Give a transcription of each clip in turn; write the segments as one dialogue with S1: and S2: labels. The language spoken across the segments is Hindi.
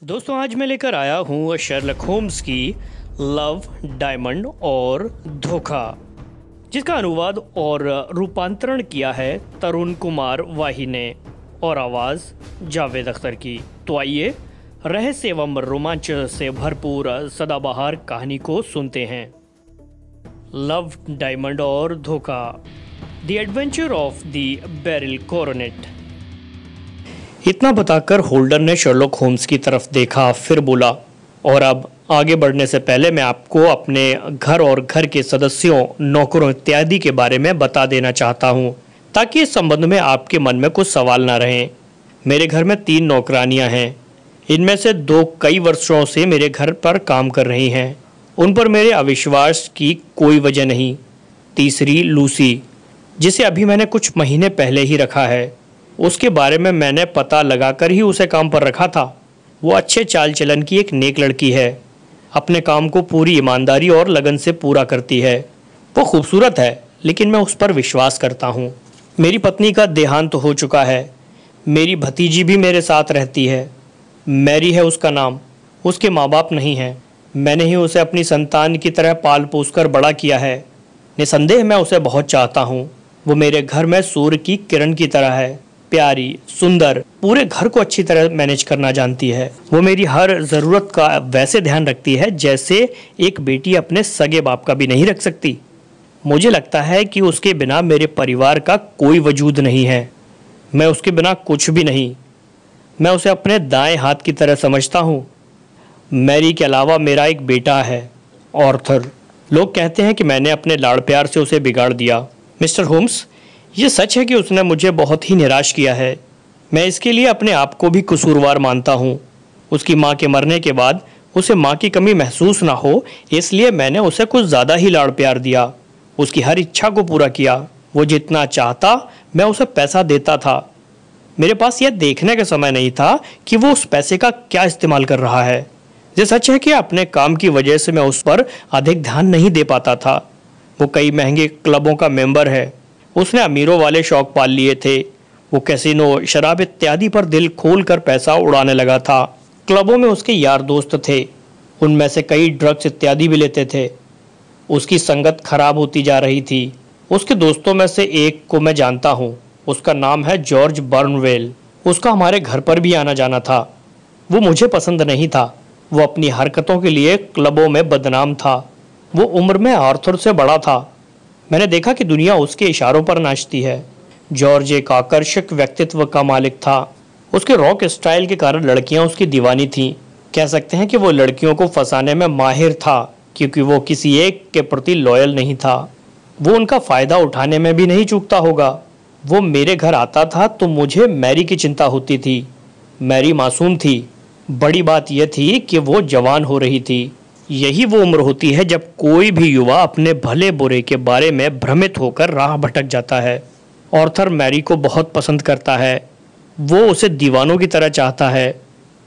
S1: दोस्तों आज मैं लेकर आया हूँ शर्लक होम्स की लव, डायमंड और धोखा, जिसका अनुवाद और रूपांतरण किया है तरुण कुमार वाही ने और आवाज़ जावेद अख्तर की। तो आइए रहस्य एवं रोमांच से भरपूर सदाबहार कहानी को सुनते हैं। लव, डायमंड और धोखा, the adventure of the beryl coronet. इतना बताकर होल्डर ने शर्लक होम्स की तरफ देखा, फिर बोला, और अब आगे बढ़ने से पहले मैं आपको अपने घर और घर के सदस्यों, नौकरों इत्यादि के बारे में बता देना चाहता हूँ, ताकि इस संबंध में आपके मन में कुछ सवाल ना रहें। मेरे घर में 3 नौकरानियाँ हैं। इनमें से 2 कई वर्षों से मेरे घर पर काम कर रही हैं। उन पर मेरे अविश्वास की कोई वजह नहीं। तीसरी लूसी, जिसे अभी मैंने कुछ महीने पहले ही रखा है, उसके बारे में मैंने पता लगाकर ही उसे काम पर रखा था। वो अच्छे चाल चलन की एक नेक लड़की है। अपने काम को पूरी ईमानदारी और लगन से पूरा करती है। वो खूबसूरत है, लेकिन मैं उस पर विश्वास करता हूँ। मेरी पत्नी का देहांत हो चुका है। मेरी भतीजी भी मेरे साथ रहती है। मैरी है उसका नाम। उसके माँ बाप नहीं हैं। मैंने ही उसे अपनी संतान की तरह पाल पोस कर बड़ा किया है। निसंदेह मैं उसे बहुत चाहता हूँ। वो मेरे घर में सूर्य की किरण की तरह है, प्यारी, सुंदर, पूरे घर को अच्छी तरह मैनेज करना जानती है। वो मेरी हर ज़रूरत का वैसे ध्यान रखती है जैसे एक बेटी अपने सगे बाप का भी नहीं रख सकती। मुझे लगता है कि उसके बिना मेरे परिवार का कोई वजूद नहीं है। मैं उसके बिना कुछ भी नहीं। मैं उसे अपने दाएं हाथ की तरह समझता हूँ। मैरी के अलावा मेरा एक बेटा है, आर्थर। लोग कहते हैं कि मैंने अपने लाड़ प्यार से उसे बिगाड़ दिया। मिस्टर होम्स, ये सच है कि उसने मुझे बहुत ही निराश किया है। मैं इसके लिए अपने आप को भी कसूरवार मानता हूँ। उसकी माँ के मरने के बाद उसे माँ की कमी महसूस ना हो, इसलिए मैंने उसे कुछ ज़्यादा ही लाड़ प्यार दिया। उसकी हर इच्छा को पूरा किया। वो जितना चाहता मैं उसे पैसा देता था। मेरे पास यह देखने का समय नहीं था कि वो उस पैसे का क्या इस्तेमाल कर रहा है। ये सच है कि अपने काम की वजह से मैं उस पर अधिक ध्यान नहीं दे पाता था। वो कई महंगे क्लबों का मेंबर है। उसने अमीरों वाले शौक पाल लिए थे। वो कैसीनो, शराब इत्यादि पर दिल खोल कर पैसा उड़ाने लगा था। क्लबों में उसके यार दोस्त थे। उनमें से कई ड्रग्स इत्यादि भी लेते थे। उसकी संगत खराब होती जा रही थी। उसके दोस्तों में से एक को मैं जानता हूँ। उसका नाम है जॉर्ज बर्नवेल। उसका हमारे घर पर भी आना जाना था। वो मुझे पसंद नहीं था। वो अपनी हरकतों के लिए क्लबों में बदनाम था। वो उम्र में आर्थर से बड़ा था। मैंने देखा कि दुनिया उसके इशारों पर नाचती है। जॉर्ज एक आकर्षक व्यक्तित्व का मालिक था। उसके रॉक स्टाइल के कारण लड़कियां उसकी दीवानी थीं। कह सकते हैं कि वो लड़कियों को फंसाने में माहिर था, क्योंकि वो किसी एक के प्रति लॉयल नहीं था। वो उनका फ़ायदा उठाने में भी नहीं चूकता होगा। वो मेरे घर आता था तो मुझे मैरी की चिंता होती थी। मैरी मासूम थी। बड़ी बात यह थी कि वो जवान हो रही थी। यही वो उम्र होती है जब कोई भी युवा अपने भले बुरे के बारे में भ्रमित होकर राह भटक जाता है। आर्थर मैरी को बहुत पसंद करता है। वो उसे दीवानों की तरह चाहता है।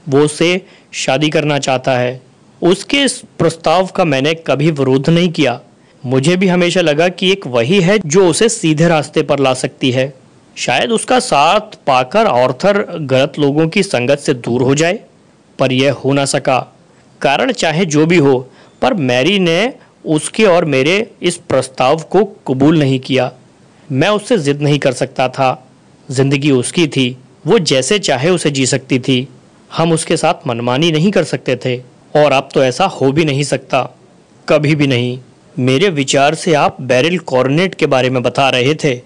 S1: वो उसे शादी करना चाहता है। उसके इस प्रस्ताव का मैंने कभी विरोध नहीं किया। मुझे भी हमेशा लगा कि एक वही है जो उसे सीधे रास्ते पर ला सकती है। शायद उसका साथ पाकर आर्थर गलत लोगों की संगत से दूर हो जाए, पर यह हो ना सका। कारण चाहे जो भी हो, पर मैरी ने उसके और मेरे इस प्रस्ताव को कबूल नहीं किया। मैं उससे जिद नहीं कर सकता था। जिंदगी उसकी थी। वो जैसे चाहे उसे जी सकती थी। हम उसके साथ मनमानी नहीं कर सकते थे, और अब तो ऐसा हो भी नहीं सकता, कभी भी नहीं। मेरे विचार से आप बेरिल कोरोनेट के बारे में बता रहे थे।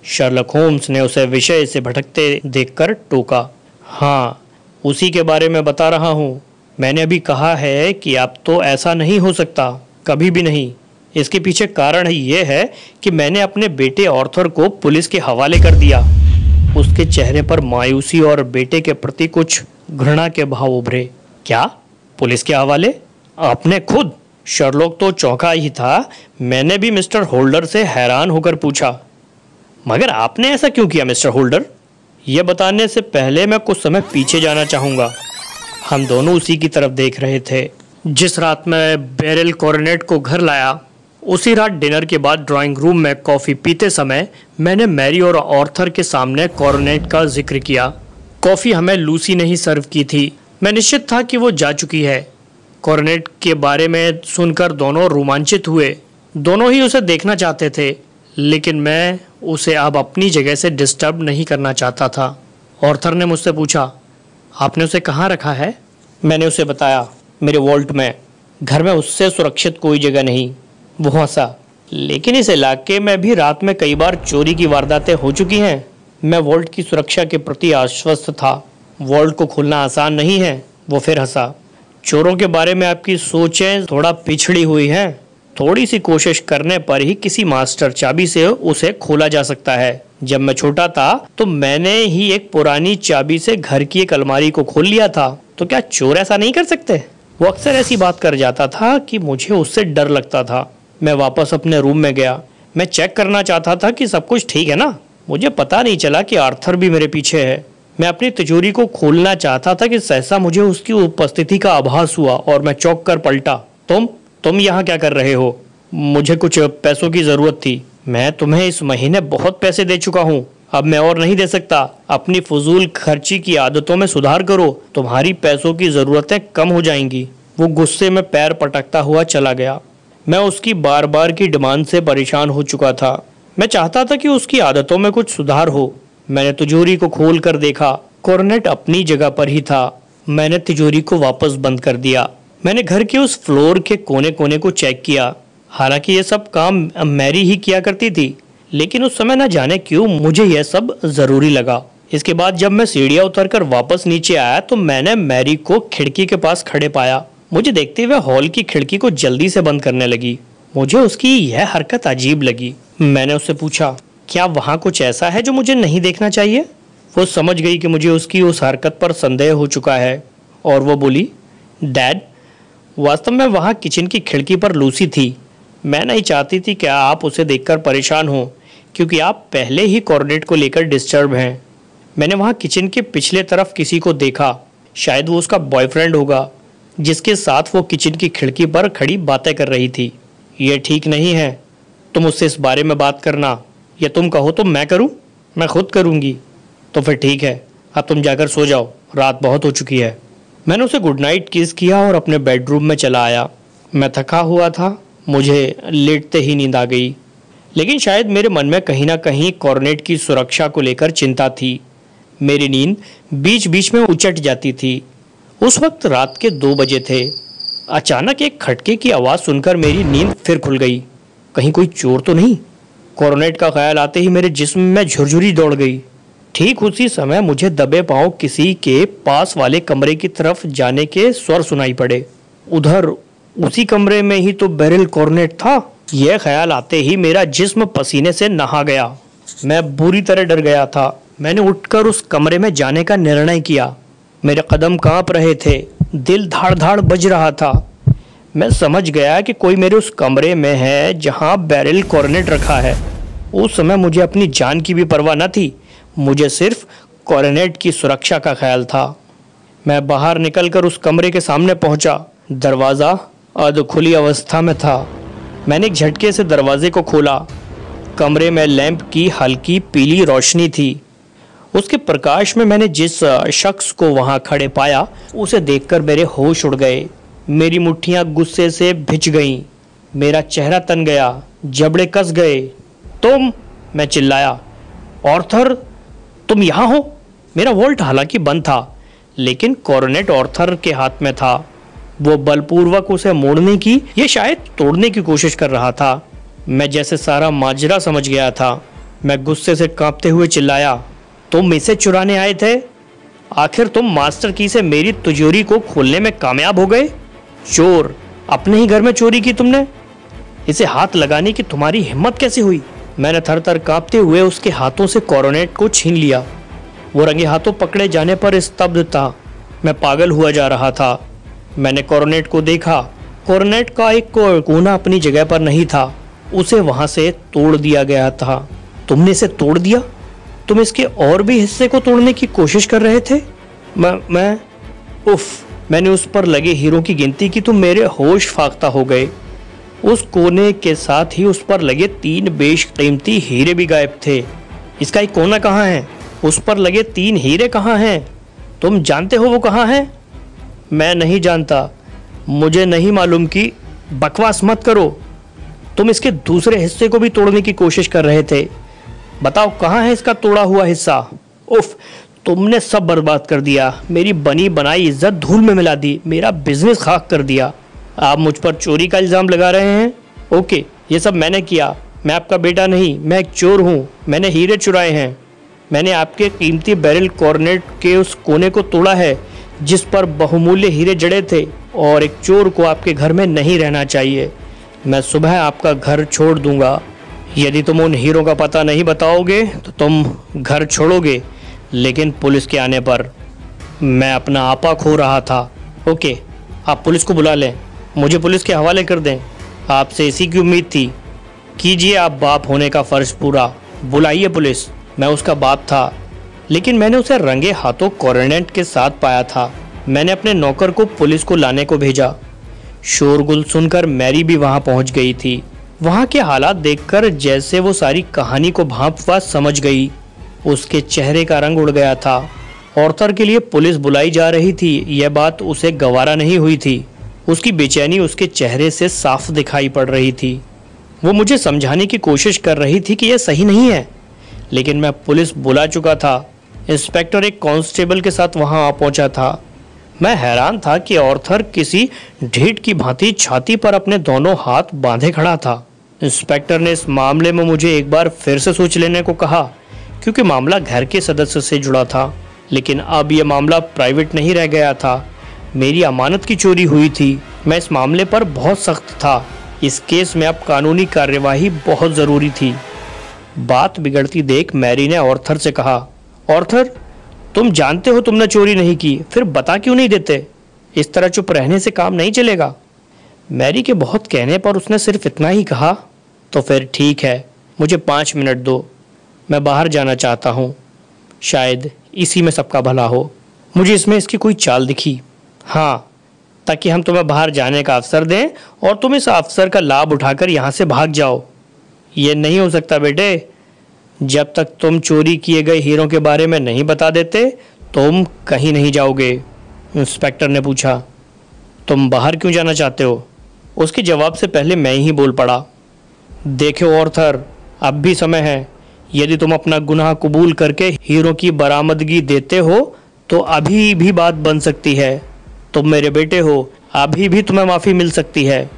S1: शर्लक होम्स ने उसे विषय से भटकते देखकर टोका। हाँ, उसी के बारे में बता रहा हूँ। मैंने अभी कहा है कि अब तो ऐसा नहीं हो सकता, कभी भी नहीं। इसके पीछे कारण यह है कि मैंने अपने बेटे आर्थर को पुलिस के हवाले कर दिया। उसके चेहरे पर मायूसी और बेटे के प्रति कुछ घृणा के भाव उभरे। क्या? पुलिस के हवाले? आपने खुद? शर्लक तो चौंका ही था। मैंने भी मिस्टर होल्डर से हैरान होकर पूछा, मगर आपने ऐसा क्यों किया मिस्टर होल्डर? यह बताने से पहले मैं कुछ समय पीछे जाना चाहूँगा। हम दोनों उसी की तरफ देख रहे थे। जिस रात मैं बेरिल कोरोनेट को घर लाया, उसी रात डिनर के बाद ड्राइंग रूम में कॉफ़ी पीते समय मैंने मैरी और आर्थर के सामने कोरोनेट का जिक्र किया। कॉफ़ी हमें लूसी ने ही सर्व की थी। मैं निश्चित था कि वो जा चुकी है। कॉर्नेट के बारे में सुनकर दोनों रोमांचित हुए। दोनों ही उसे देखना चाहते थे, लेकिन मैं उसे अब अपनी जगह से डिस्टर्ब नहीं करना चाहता था। ऑर्थर ने मुझसे पूछा, आपने उसे कहाँ रखा है? मैंने उसे बताया, मेरे वॉल्ट में। घर में उससे सुरक्षित कोई जगह नहीं। वो हंसा, लेकिन इस इलाके में भी रात में कई बार चोरी की वारदातें हो चुकी हैं। मैं वॉल्ट की सुरक्षा के प्रति आश्वस्त था। वॉल्ट को खोलना आसान नहीं है। वो फिर हंसा। चोरों के बारे में आपकी सोचें थोड़ा पिछड़ी हुई हैं। थोड़ी सी कोशिश करने पर ही किसी मास्टर चाबी से उसे खोला जा सकता है। जब मैं छोटा था तो मैंने ही एक पुरानी चाबी से घर की एक अलमारी को खोल लिया था। तो क्या चोर ऐसा नहीं कर सकते? वो अक्सर ऐसी बात कर जाता था कि मुझे उससे डर लगता था। मैं वापस अपने रूम में गया। मैं चेक करना चाहता था कि सब कुछ ठीक है ना। मुझे पता नहीं चला कि आर्थर भी मेरे पीछे है। मैं अपनी तिजोरी को खोलना चाहता था कि सहसा मुझे उसकी उपस्थिति का आभास हुआ और मैं चौंक कर पलटा। तुम यहाँ क्या कर रहे हो? मुझे कुछ पैसों की ज़रूरत थी। मैं तुम्हें इस महीने बहुत पैसे दे चुका हूँ, अब मैं और नहीं दे सकता। अपनी फजूल खर्ची की आदतों में सुधार करो, तुम्हारी पैसों की ज़रूरतें कम हो जाएंगी। वो गुस्से में पैर पटकता हुआ चला गया। मैं उसकी बार बार की डिमांड से परेशान हो चुका था। मैं चाहता था कि उसकी आदतों में कुछ सुधार हो। मैंने तिजोरी को खोल कर देखा। कॉर्नेट अपनी जगह पर ही था। मैंने तिजोरी को वापस बंद कर दिया। मैंने घर के उस फ्लोर के कोने कोने को चेक किया। हालांकि ये सब काम मैरी ही किया करती थी, लेकिन उस समय न जाने क्यों मुझे यह सब ज़रूरी लगा। इसके बाद जब मैं सीढ़ियाँ उतरकर वापस नीचे आया तो मैंने मैरी को खिड़की के पास खड़े पाया। मुझे देखते हुए हॉल की खिड़की को जल्दी से बंद करने लगी। मुझे उसकी यह हरकत अजीब लगी। मैंने उससे पूछा, क्या वहाँ कुछ ऐसा है जो मुझे नहीं देखना चाहिए? वो समझ गई कि मुझे उसकी उस हरकत पर संदेह हो चुका है और वो बोली, डैड, वास्तव में वहाँ किचन की खिड़की पर लूसी थी। मैं नहीं चाहती थी कि आप उसे देखकर परेशान हो, क्योंकि आप पहले ही कॉर्नेट को लेकर डिस्टर्ब हैं। मैंने वहाँ किचन के पिछले तरफ किसी को देखा। शायद वो उसका बॉयफ्रेंड होगा, जिसके साथ वो किचन की खिड़की पर खड़ी बातें कर रही थी। ये ठीक नहीं है। तुम उससे इस बारे में बात करना, या तुम कहो तो मैं करूं? मैं खुद करूंगी। तो फिर ठीक है, अब तुम जाकर सो जाओ, रात बहुत हो चुकी है। मैंने उसे गुड नाइट किस किया और अपने बेडरूम में चला आया। मैं थका हुआ था। मुझे लेटते ही नींद आ गई, लेकिन शायद मेरे मन में कहीं ना कहीं कॉर्नेट की सुरक्षा को लेकर चिंता थी। मेरी नींद बीच बीच में उचट जाती थी। उस वक्त रात के 2 बजे थे। अचानक एक खटके की आवाज़ सुनकर मेरी नींद फिर खुल गई। कहीं कोई चोर तो नहीं? कॉर्नेट का ख्याल आते ही मेरे जिस्म में झुरझुरी दौड़ गई। ठीक उसी समय मुझे दबे पांव किसी के पास वाले कमरे की तरफ जाने के स्वर सुनाई पड़े। उधर उसी कमरे में ही तो बेरिल कॉर्नेट था। यह ख्याल आते ही मेरा जिस्म पसीने से नहा गया। मैं बुरी तरह डर गया था। मैंने उठकर उस कमरे में जाने का निर्णय किया। मेरे कदम कांप रहे थे, दिल धाड़ धाड़ बज रहा था। मैं समझ गया कि कोई मेरे उस कमरे में है जहां बेरिल कॉर्नेट रखा है। उस समय मुझे अपनी जान की भी परवाह न थी। मुझे सिर्फ कॉर्नेट की सुरक्षा का ख्याल था। मैं बाहर निकलकर उस कमरे के सामने पहुंचा। दरवाज़ा अध खुली अवस्था में था। मैंने एक झटके से दरवाजे को खोला। कमरे में लैंप की हल्की पीली रोशनी थी। उसके प्रकाश में मैंने जिस शख्स को वहां खड़े पाया, उसे देखकर मेरे होश उड़ गए। मेरी मुट्ठियां गुस्से से भिज गईं। मेरा चेहरा तन गया, जबड़े कस गए। तुम, मैं चिल्लाया, ऑर्थर, तुम यहाँ हो? मेरा वॉल्ट हालांकि बंद था, लेकिन कॉर्नेट ऑर्थर के हाथ में था। वो बलपूर्वक उसे मोड़ने की या शायद तोड़ने की कोशिश कर रहा था। मैं जैसे सारा माजरा समझ गया था। मैं गुस्से से कांपते हुए चिल्लाया, तुम इसे चुराने आए थे? आखिर तुम मास्टर की से मेरी तिजोरी को खोलने में कामयाब हो गए? चोर, अपने ही घर में चोरी की तुमने? इसे हाथ लगाने की तुम्हारी हिम्मत कैसे हुई? मैंने थर थर कांपते हुए उसके हाथों से कॉर्नेट को छीन लिया। वो रंगे हाथों पकड़े जाने पर स्तब्ध था। मैं पागल हुआ जा रहा था। मैंने कॉर्नेट को देखा। कॉर्नेट का एक कोना अपनी जगह पर नहीं था। उसे वहां से तोड़ दिया गया था। तुमने इसे तोड़ दिया? तुम इसके और भी हिस्से को तोड़ने की कोशिश कर रहे थे? मैंने उस पर लगे हीरों की गिनती की तो मेरे होश फाख्ता हो गए। उस कोने के साथ ही उस पर लगे 3 बेशकीमती हीरे भी गायब थे। इसका एक कोना कहाँ है? उस पर लगे 3 हीरे कहाँ हैं? तुम जानते हो वो कहाँ हैं? मैं नहीं जानता, मुझे नहीं मालूम कि बकवास मत करो। तुम इसके दूसरे हिस्से को भी तोड़ने की कोशिश कर रहे थे। बताओ कहाँ है इसका तोड़ा हुआ हिस्सा? उफ, तुमने सब बर्बाद कर दिया। मेरी बनी बनाई इज्जत धूल में मिला दी, मेरा बिजनेस खाक कर दिया। आप मुझ पर चोरी का इल्ज़ाम लगा रहे हैं? ओके, ये सब मैंने किया। मैं आपका बेटा नहीं, मैं एक चोर हूँ। मैंने हीरे चुराए हैं। मैंने आपके कीमती बैरल कॉर्नेट के उस कोने को तोड़ा है जिस पर बहुमूल्य हीरे जड़े थे, और एक चोर को आपके घर में नहीं रहना चाहिए। मैं सुबह आपका घर छोड़ दूंगा। यदि तुम उन हीरों का पता नहीं बताओगे तो तुम घर छोड़ोगे, लेकिन पुलिस के आने पर मैं अपना आपा खो रहा था। ओके, आप पुलिस को बुला लें, मुझे पुलिस के हवाले कर दें। आपसे इसी की उम्मीद थी। कीजिए आप बाप होने का फ़र्ज़ पूरा। बुलाइए पुलिस। मैं उसका बाप था, लेकिन मैंने उसे रंगे हाथों कॉर्नेट के साथ पाया था। मैंने अपने नौकर को पुलिस को लाने को भेजा। शोरगुल सुनकर मैरी भी वहां पहुंच गई थी। वहां के हालात देखकर जैसे वो सारी कहानी को भांप समझ गई। उसके चेहरे का रंग उड़ गया था। ऑर्थर के लिए पुलिस बुलाई जा रही थी, यह बात उसे गवारा नहीं हुई थी। उसकी बेचैनी उसके चेहरे से साफ दिखाई पड़ रही थी। वो मुझे समझाने की कोशिश कर रही थी कि यह सही नहीं है, लेकिन मैं पुलिस बुला चुका था। इंस्पेक्टर एक कांस्टेबल के साथ वहां आ पहुंचा था। मैं हैरान था कि ऑर्थर किसी ढीठ की भांति छाती पर अपने दोनों हाथ बांधे खड़ा था। इंस्पेक्टर ने इस मामले में मुझे एक बार फिर से सोच लेने को कहा, क्योंकि मामला घर के सदस्य से जुड़ा था। लेकिन अब यह मामला प्राइवेट नहीं रह गया था। मेरी अमानत की चोरी हुई थी। मैं इस मामले पर बहुत सख्त था। इस केस में अब कानूनी कार्यवाही बहुत ज़रूरी थी। बात बिगड़ती देख मैरी ने ऑर्थर से कहा, ऑर्थर, तुम जानते हो तुमने चोरी नहीं की, फिर बता क्यों नहीं देते? इस तरह चुप रहने से काम नहीं चलेगा। मैरी के बहुत कहने पर उसने सिर्फ इतना ही कहा, तो फिर ठीक है, मुझे 5 मिनट दो, मैं बाहर जाना चाहता हूँ। शायद इसी में सबका भला हो। मुझे इसमें इसकी कोई चाल दिखी। हाँ, ताकि हम तुम्हें बाहर जाने का अवसर दें और तुम इस अवसर का लाभ उठाकर यहाँ से भाग जाओ। ये नहीं हो सकता बेटे। जब तक तुम चोरी किए गए हीरों के बारे में नहीं बता देते, तुम कहीं नहीं जाओगे। इंस्पेक्टर ने पूछा, तुम बाहर क्यों जाना चाहते हो? उसके जवाब से पहले मैं ही बोल पड़ा, देखो ऑर्थर, अब भी समय है। यदि तुम अपना गुनाह कबूल करके हीरों की बरामदगी देते हो तो अभी भी बात बन सकती है। तुम मेरे बेटे हो, अभी भी तुम्हें माफ़ी मिल सकती है।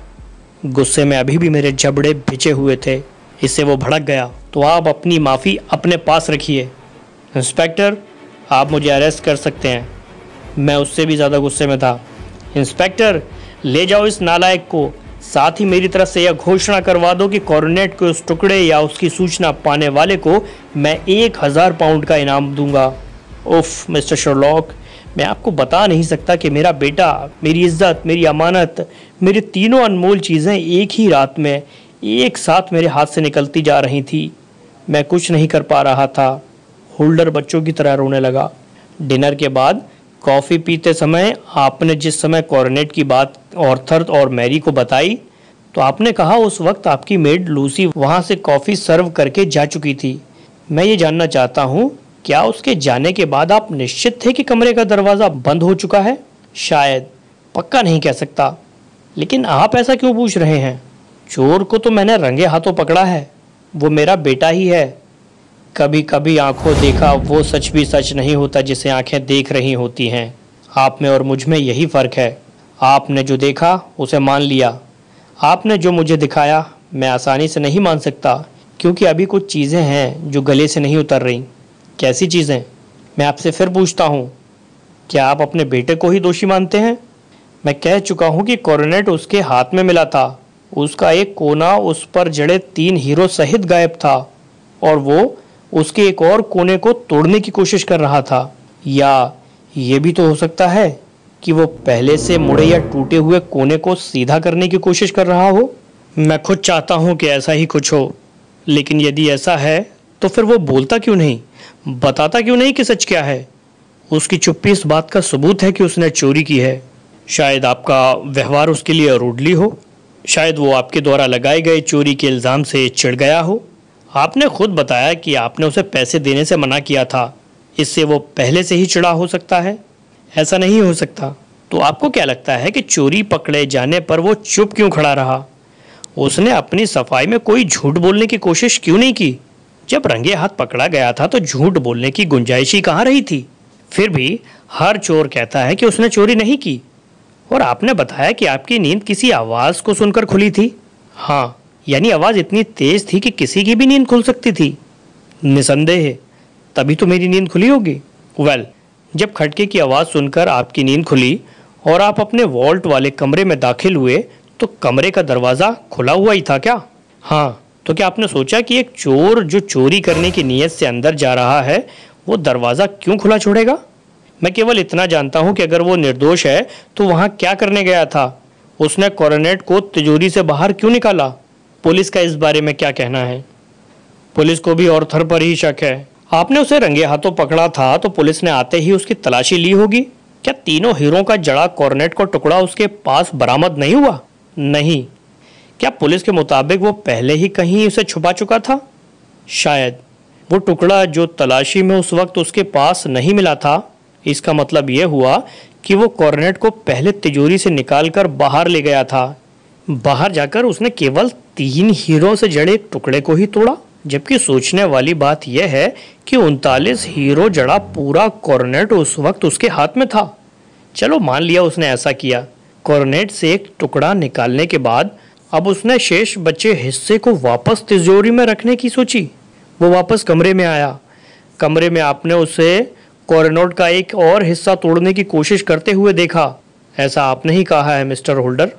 S1: गुस्से में अभी भी मेरे जबड़े भिजे हुए थे। इससे वो भड़क गया, तो आप अपनी माफ़ी अपने पास रखिए। इंस्पेक्टर, आप मुझे अरेस्ट कर सकते हैं। मैं उससे भी ज़्यादा गुस्से में था। इंस्पेक्टर, ले जाओ इस नालायक को। साथ ही मेरी तरफ से यह घोषणा करवा दो कि कॉर्नेट के उस टुकड़े या उसकी सूचना पाने वाले को मैं 1000 पाउंड का इनाम दूंगा। उफ मिस्टर शर्लॉक, मैं आपको बता नहीं सकता कि मेरा बेटा, मेरी इज्जत, मेरी अमानत, मेरी तीनों अनमोल चीज़ें एक ही रात में एक साथ मेरे हाथ से निकलती जा रही थी। मैं कुछ नहीं कर पा रहा था। होल्डर बच्चों की तरह रोने लगा। डिनर के बाद कॉफ़ी पीते समय आपने जिस समय कॉर्नेट की बात ऑर्थर और मैरी को बताई, तो आपने कहा उस वक्त आपकी मेड लूसी वहाँ से कॉफ़ी सर्व करके जा चुकी थी। मैं ये जानना चाहता हूँ, क्या उसके जाने के बाद आप निश्चित थे कि कमरे का दरवाज़ा बंद हो चुका है? शायद, पक्का नहीं कह सकता। लेकिन आप ऐसा क्यों पूछ रहे हैं? चोर को तो मैंने रंगे हाथों पकड़ा है। वो मेरा बेटा ही है। कभी कभी आंखों देखा वो सच भी सच नहीं होता जिसे आंखें देख रही होती हैं। आप में और मुझ में यही फ़र्क है। आपने जो देखा उसे मान लिया। आपने जो मुझे दिखाया मैं आसानी से नहीं मान सकता, क्योंकि अभी कुछ चीज़ें हैं जो गले से नहीं उतर रही। कैसी चीज़ें? मैं आपसे फिर पूछता हूँ, क्या आप अपने बेटे को ही दोषी मानते हैं? मैं कह चुका हूँ कि कॉर्नेट उसके हाथ में मिला था। उसका एक कोना उस पर जड़े 3 हीरो सहित गायब था, और वो उसके एक और कोने को तोड़ने की कोशिश कर रहा था। या ये भी तो हो सकता है कि वो पहले से मुड़े या टूटे हुए कोने को सीधा करने की कोशिश कर रहा हो। मैं खुद चाहता हूँ कि ऐसा ही कुछ हो, लेकिन यदि ऐसा है तो फिर वो बोलता क्यों नहीं, बताता क्यों नहीं कि सच क्या है? उसकी चुप्पी इस बात का सबूत है कि उसने चोरी की है। शायद आपका व्यवहार उसके लिए रूडली हो। शायद वो आपके द्वारा लगाए गए चोरी के इल्ज़ाम से चिढ़ गया हो। आपने खुद बताया कि आपने उसे पैसे देने से मना किया था। इससे वो पहले से ही चिढ़ा हो सकता है। ऐसा नहीं हो सकता। तो आपको क्या लगता है कि चोरी पकड़े जाने पर वो चुप क्यों खड़ा रहा? उसने अपनी सफाई में कोई झूठ बोलने की कोशिश क्यों नहीं की? जब रंगे हाथ पकड़ा गया था तो झूठ बोलने की गुंजाइश ही कहाँ रही थी? फिर भी हर चोर कहता है कि उसने चोरी नहीं की। और आपने बताया कि आपकी नींद किसी आवाज़ को सुनकर खुली थी। हाँ, यानी आवाज़ इतनी तेज थी कि किसी की भी नींद खुल सकती थी। निसंदेह तभी तो मेरी नींद खुली होगी। जब खटके की आवाज़ सुनकर आपकी नींद खुली और आप अपने वॉल्ट वाले कमरे में दाखिल हुए तो कमरे का दरवाज़ा खुला हुआ ही था क्या? हाँ, तो क्या आपने सोचा कि एक चोर जो चोरी करने की नीयत से अंदर जा रहा है वो दरवाज़ा क्यों खुला छोड़ेगा? मैं केवल इतना जानता हूँ कि अगर वो निर्दोष है तो वहाँ क्या करने गया था? उसने कॉर्नेट को तिजोरी से बाहर क्यों निकाला? पुलिस का इस बारे में क्या कहना है? पुलिस को भी ऑर्थर पर ही शक है। आपने उसे रंगे हाथों पकड़ा था तो पुलिस ने आते ही उसकी तलाशी ली होगी। क्या तीनों हीरों का जड़ा कॉर्नेट का टुकड़ा उसके पास बरामद नहीं हुआ? नहीं। क्या पुलिस के मुताबिक वो पहले ही कहीं उसे छुपा चुका था? शायद। वो टुकड़ा जो तलाशी में उस वक्त उसके पास नहीं मिला था, इसका मतलब यह हुआ कि वो कॉर्नेट को पहले तिजोरी से निकालकर बाहर ले गया था। बाहर जाकर उसने केवल 3 हीरों से जड़े टुकड़े को ही तोड़ा, जबकि सोचने वाली बात यह है कि 39 हीरो जड़ा पूरा कॉर्नेट उस वक्त उसके हाथ में था। चलो मान लिया उसने ऐसा किया। कॉर्नेट से एक टुकड़ा निकालने के बाद अब उसने शेष बचे हिस्से को वापस तिजोरी में रखने की सोची। वो वापस कमरे में आया। कमरे में आपने उसे कॉर्नेट का एक और हिस्सा तोड़ने की कोशिश करते हुए देखा। ऐसा आपने ही कहा है मिस्टर होल्डर।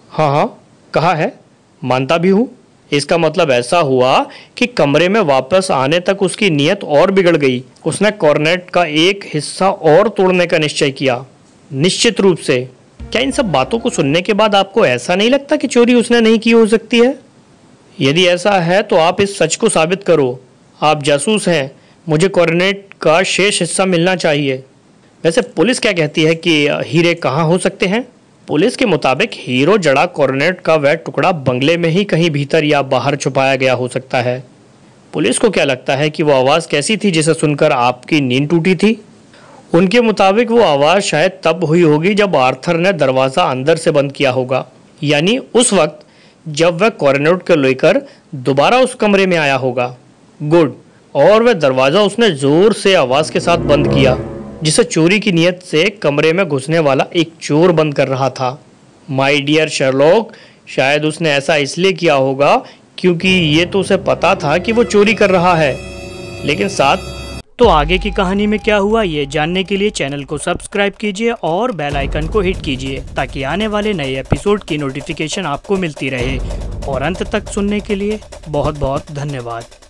S1: हाँ, कहा है, मानता भी हूँ। इसका मतलब ऐसा हुआ कि कमरे में वापस आने तक उसकी नीयत और बिगड़ गई। उसने कॉर्नेट का एक हिस्सा और तोड़ने का निश्चय किया। निश्चित रूप से। क्या इन सब बातों को सुनने के बाद आपको ऐसा नहीं लगता कि चोरी उसने नहीं की हो सकती है? यदि ऐसा है तो आप इस सच को साबित करो। आप जासूस हैं, मुझे कॉर्नेट का शेष हिस्सा मिलना चाहिए। वैसे पुलिस क्या कहती है कि हीरे कहाँ हो सकते हैं? पुलिस के मुताबिक हीरो जड़ा कॉर्नेट का वह टुकड़ा बंगले में ही कहीं भीतर या बाहर छुपाया गया हो सकता है। पुलिस को क्या लगता है कि वो आवाज़ कैसी थी जिसे सुनकर आपकी नींद टूटी थी? उनके मुताबिक वो आवाज़ शायद तब हुई होगी जब आर्थर ने दरवाज़ा अंदर से बंद किया होगा, यानी उस वक्त जब वह कॉर्नेट को लेकर दोबारा उस कमरे में आया होगा। गुड। और वह दरवाज़ा उसने ज़ोर से आवाज़ के साथ बंद किया, जिसे चोरी की नीयत से कमरे में घुसने वाला एक चोर बंद कर रहा था। माय डियर शर्लॉक, शायद उसने ऐसा इसलिए किया होगा क्योंकि ये तो उसे पता था कि वो चोरी कर रहा है, लेकिन साथ। तो आगे की कहानी में क्या हुआ ये जानने के लिए चैनल को सब्सक्राइब कीजिए और बेल आइकन को हिट कीजिए ताकि आने वाले नए एपिसोड की नोटिफिकेशन आपको मिलती रहे। और अंत तक सुनने के लिए बहुत बहुत धन्यवाद।